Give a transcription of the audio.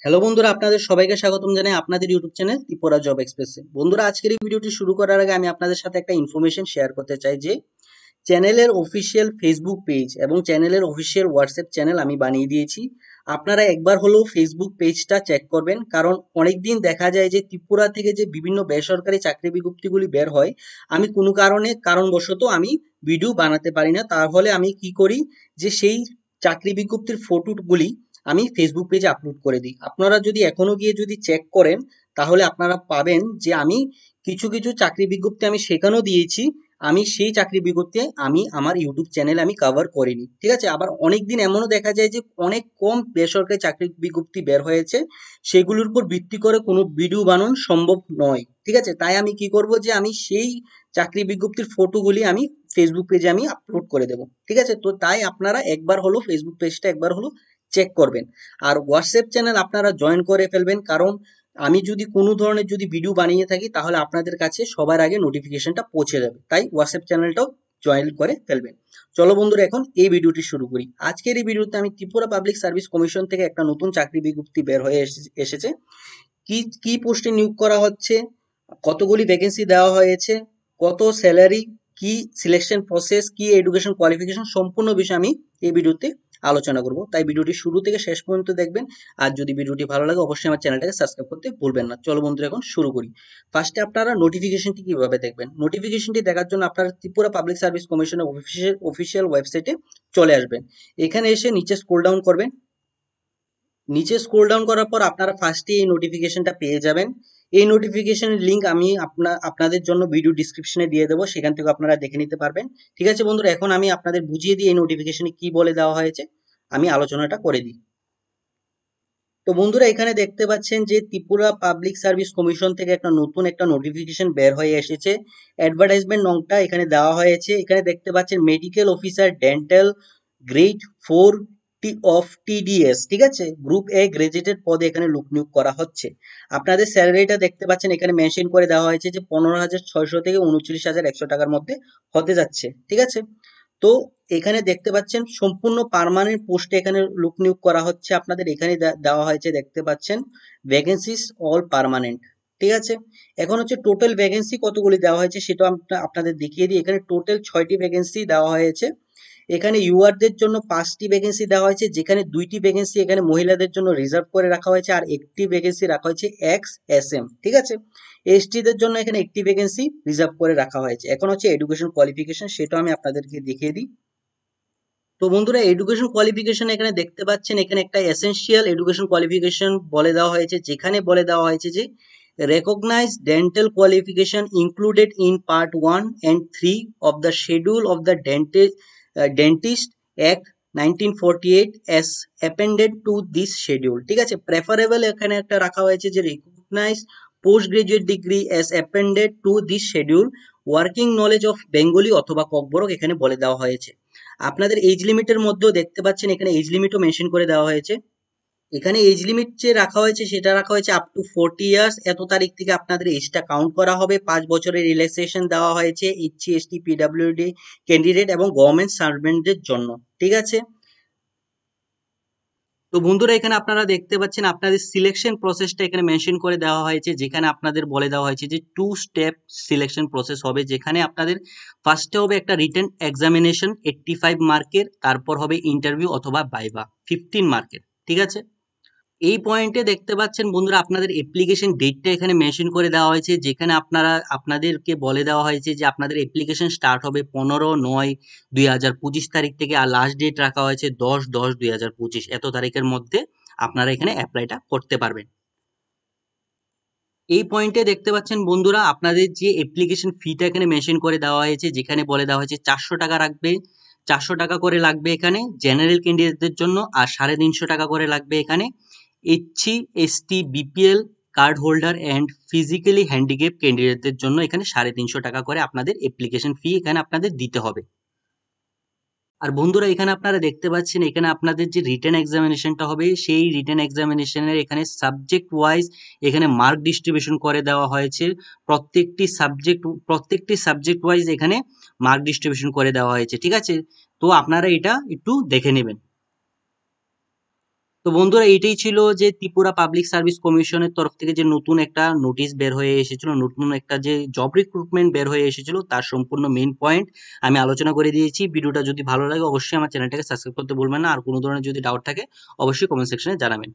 Hello বন্ধুরা, আপনাদের সবাইকে স্বাগতম জানাই আপনাদের ইউটিউব চ্যানেল ত্রিপুরা জব এক্সপ্রেসে। বন্ধুরা, আজকের এই ভিডিওটি শুরু করার আগে আমি আপনাদের সাথে একটা ইনফরমেশন শেয়ার করতে চাই যে চ্যানেলের অফিসিয়াল ফেসবুক পেজ এবং চ্যানেলের অফিসিয়াল হোয়াটসঅ্যাপ চ্যানেল আমি বানিয়ে দিয়েছি। আপনারা একবার হলেও ফেসবুক পেজটা চেক করবেন, কারণ অনেকদিন দেখা যায় যে ত্রিপুরা থেকে যে বিভিন্ন বেসরকারি চাকরি বিজ্ঞপ্তিগুলি বের হয়, আমি কোনো কারণবশত আমি ভিডিও বানাতে পারি না। তাহলে আমি কি করি, যে সেই চাকরি বিজ্ঞপ্তির ফটোগুলি আমি ফেসবুক পেজে আপলোড করে দিই। আপনারা যদি এখনো গিয়ে যদি চেক করেন, তাহলে আপনারা পাবেন যে আমি কিছু কিছু চাকরি বিজ্ঞপ্তি আমি সেখানেও দিয়েছি। আমি সেই চাকরি বিজ্ঞপ্তি আমি আমার ইউটিউব চ্যানেলে আমি কভার করিনি, ঠিক আছে। আবার অনেক দিন এমনও দেখা যায় যে অনেক কম বেসরকারি চাকরি বিজ্ঞপ্তি বের হয়েছে, সেগুলোর উপর ভিত্তি করে কোনো ভিডিও বানানো সম্ভব নয়, ঠিক আছে। তাই আমি কি করব, যে আমি সেই চাকরি বিজ্ঞপ্তির ফটোগুলি আমি ফেসবুক পেজে আমি আপলোড করে দেবো, ঠিক আছে। তো তাই আপনারা একবার হলো ফেসবুক পেজটা একবার হলো চেক করবেন। আর হোয়াটসঅ্যাপ চ্যানেল আপনারা জয়েন করে ফেলবেন, কারণ আমি যদি কোনো ধরনের যদি ভিডিও বানিয়ে থাকি, তাহলে আপনাদের কাছে সবার আগে নোটিফিকেশনটা পৌঁছে যাবে। তাই হোয়াটসঅ্যাপ চ্যানেলটাও জয়েন করে ফেলবেন। চলো বন্ধুরা, এখন এই ভিডিওটি শুরু করি। আজকের এই ভিডিওতে আমি ত্রিপুরা পাবলিক সার্ভিস কমিশন থেকে একটা নতুন চাকরি বিজ্ঞপ্তি বের হয়ে এসেছে। কি কি পোস্টে নিয়োগ করা হচ্ছে, কতগুলি ভ্যাকেন্সি দেওয়া হয়েছে, কত স্যালারি, কি সিলেকশন প্রসেস, কি এডুকেশন কোয়ালিফিকেশন, সম্পূর্ণ বিষয় আমি এই ভিডিওতে আলোচনা করব। তাই ভিডিওটি শুরু থেকে শেষ পর্যন্ত দেখবেন। আর যদি ভিডিওটি ভালো লাগে, অবশ্যই আমার চ্যানেলটাকে সাবস্ক্রাইব করতে ভুলবেন না। চলো বন্ধুরা, এখন শুরু করি। ফার্স্টে আপনারা নোটিফিকেশনটি কিভাবে দেখবেন। নোটিফিকেশনটি দেখার জন্য আপনারা ত্রিপুরা পাবলিক সার্ভিস কমিশনের অফিসিয়াল ওয়েবসাইটে চলে আসবেন। এখানে এসে নিচে স্ক্রল ডাউন করবেন। নিচে স্ক্রল ডাউন করার পর আপনারা ফার্স্টে এই নোটিফিকেশনটা পেয়ে যাবেন। এই নোটিফিকেশনের লিঙ্ক আমি আপনাদের জন্য ভিডিও ডিসক্রিপশনে দিয়ে দেবো, সেখান থেকে আপনারা দেখে নিতে পারবেন। ঠিক আছে বন্ধুরা, এখন আমি আপনাদের বুঝিয়ে দিই এই নোটিফিকেশনে কি বলে দেওয়া হয়েছে। আমি আলোচনাটা করে দিই। তো বন্ধুরা, এখানে দেখতে পাচ্ছেন যে ত্রিপুরা পাবলিক সার্ভিস কমিশন থেকে একটা নতুন একটা নোটিফিকেশন বের হয়ে এসেছে। অ্যাডভার্টাইজমেন্ট নংটা এখানে দেওয়া হয়েছে। এখানে দেখতে পাচ্ছেন medical officer dental grade 4 of TDS, ঠিক আছে, গ্রুপ এ গ্রাজুয়েটেড পদে এখানে লোক নিয়োগ করা হচ্ছে। আপনাদের স্যালারিটা দেখতে পাচ্ছেন এখানে মেনশন করে দেওয়া হয়েছে যে 15,600 থেকে 29,100 টাকার মধ্যে হতে যাচ্ছে, ঠিক আছে। তো এখানে দেখতে পাচ্ছেন সম্পূর্ণ পার্মানেন্ট পোস্টে এখানে লোক নিয়োগ করা হচ্ছে। আপনাদের এখানে দেওয়া হয়েছে, দেখতে পাচ্ছেন ভ্যাকেন্সিস অল পার্মানেন্ট, ঠিক আছে। এখন হচ্ছে টোটাল ভ্যাকেন্সি কতগুলি দেওয়া হয়েছে সেটা আপনাদের দেখিয়ে দিই। এখানে টোটাল 6টি ভ্যাকেন্সি দেওয়া হয়েছে। এখানে ইউআরদের জন্য 5টি ভ্যাকেন্সি দেওয়া হয়েছে, যেখানে 2টি ভ্যাকেন্সি এখানে মহিলাদের জন্য রিজার্ভ করে রাখা হয়েছে, আর একটি ভ্যাকেন্সি রাখা হয়েছে এক্স এস এম, ঠিক আছে। এসটিদের জন্য এখানে একটি ভ্যাকেন্সি রিজার্ভ করে রাখা হয়েছে। এখন হচ্ছে এডুকেশন কোয়ালিফিকেশন, সেটাও আমি আপনাদেরকে দেখিয়ে দিই। তো বন্ধুরা, এডুকেশন কোয়ালিফিকেশন এখানে দেখতে পাচ্ছেন, এখানে একটা এসেনশিয়াল এডুকেশন কোয়ালিফিকেশন বলে দেওয়া হয়েছে, যেখানে বলে দেওয়া হয়েছে যে recognised dental qualification included in part 1 and 3 of the schedule of the dentist act 1948 as appended to this schedule, ঠিক আছে। প্রেফারেবল এখানে একটা রাখা হয়েছে যে recognise post graduate degree as appended to this schedule, working knowledge of Bengali অথবা ককবরক এখানে বলে দেওয়া হয়েছে। আপনাদের এজ লিমিটের মধ্যেও দেখতে পাচ্ছেন এখানে এজ লিমিটও মেনশন করে দেওয়া হয়েছে। এখানে এজ লিমিট যে রাখা হয়েছে সেটা রাখা হয়েছে আপ টু 40 ইয়ার্স। এত তারিখ থেকে আপনাদের এজটা কাউন্ট করা হবে। 5 বছরের রিল্যাক্সেশন দেওয়া হয়েছে এইচসি এসটি পিডাব্লিউডি ক্যান্ডিডেট এবং গভর্নমেন্ট সার্ভেন্টদের জন্য, ঠিক আছে। তো বন্ধুরা, এখানে আপনারা দেখতে পাচ্ছেন আপনাদের সিলেকশন প্রসেসটা এখানে মেনশন করে দেওয়া হয়েছে, যেখানে আপনাদের বলে দেওয়া হয়েছে যে 2 স্টেপ সিলেকশন প্রসেস হবে, যেখানে আপনাদের ফার্স্টে হবে একটা রিটেন এক্সামিনেশন 85 মার্কের, তারপর হবে ইন্টারভিউ অথবা ভাইভা 15 মার্কের, ঠিক আছে। এই পয়েন্টে দেখতে পাচ্ছেন বন্ধুরা, আপনাদের অ্যাপ্লিকেশন ডেটটা এখানে মেনশন করে দেওয়া হয়েছে, যেখানে আপনাদেরকে বলে দেওয়া হয়েছে যে আপনাদের অ্যাপ্লিকেশন স্টার্ট হবে 15/9/2025 তারিখ থেকে, আর লাস্ট ডেট রাখা হয়েছে 10/10/2025। এত তারিখের মধ্যে আপনারা এখানে অ্যাপ্লাইটা করতে পারবেন। এই পয়েন্টে দেখতে পাচ্ছেন বন্ধুরা, আপনাদের যে অ্যাপ্লিকেশন ফিটা এখানে মেনশন করে দেওয়া হয়েছে, যেখানে বলে দেওয়া হয়েছে 400 টাকা রাখবে, 400 টাকা করে লাগবে এখানে জেনারেল ক্যান্ডিডেটদের জন্য, আর 350 টাকা করে লাগবে এখানে SC ST BPL card holder and physically handicap ক্যান্ডিডেটদের জন্য এখানে 350 টাকা করে আপনাদের অ্যাপ্লিকেশন ফি এখানে আপনাদের দিতে হবে। আর বন্ধুরা, এখানে আপনারা দেখতে পাচ্ছেন এখানে আপনাদের যে রিটেন এক্সামিনেশনটা হবে, সেই রিটেন এক্সামিনেশনের এখানে সাবজেক্ট ওয়াইজ এখানে মার্ক ডিস্ট্রিবিউশন করে দেওয়া হয়েছে। প্রত্যেকটি সাবজেক্ট ওয়াইজ এখানে মার্ক ডিস্ট্রিবিউশন করে দেওয়া হয়েছে, ঠিক আছে। তো আপনারা এটা একটু দেখে নেবেন। তো বন্ধুরা এইটাই ছিল যে ত্রিপুরা পাবলিক সার্ভিস কমিশনের তরফ থেকে যে নতুন একটা নোটিশ বের হয়ে এসেছিল, নতুন একটা যে জব রিক্রুটমেন্ট বের হয়ে এসেছিল তার সম্পূর্ণ মেইন পয়েন্ট আমি আলোচনা করে দিয়েছি। ভিডিওটা যদি ভালো লাগে অবশ্যই আমার চ্যানেলটাকে সাবস্ক্রাইব করতে ভুলবেন না। আর কোনো ধরনের যদি ডাউট থাকে অবশ্যই কমেন্ট সেকশনে জানাবেন।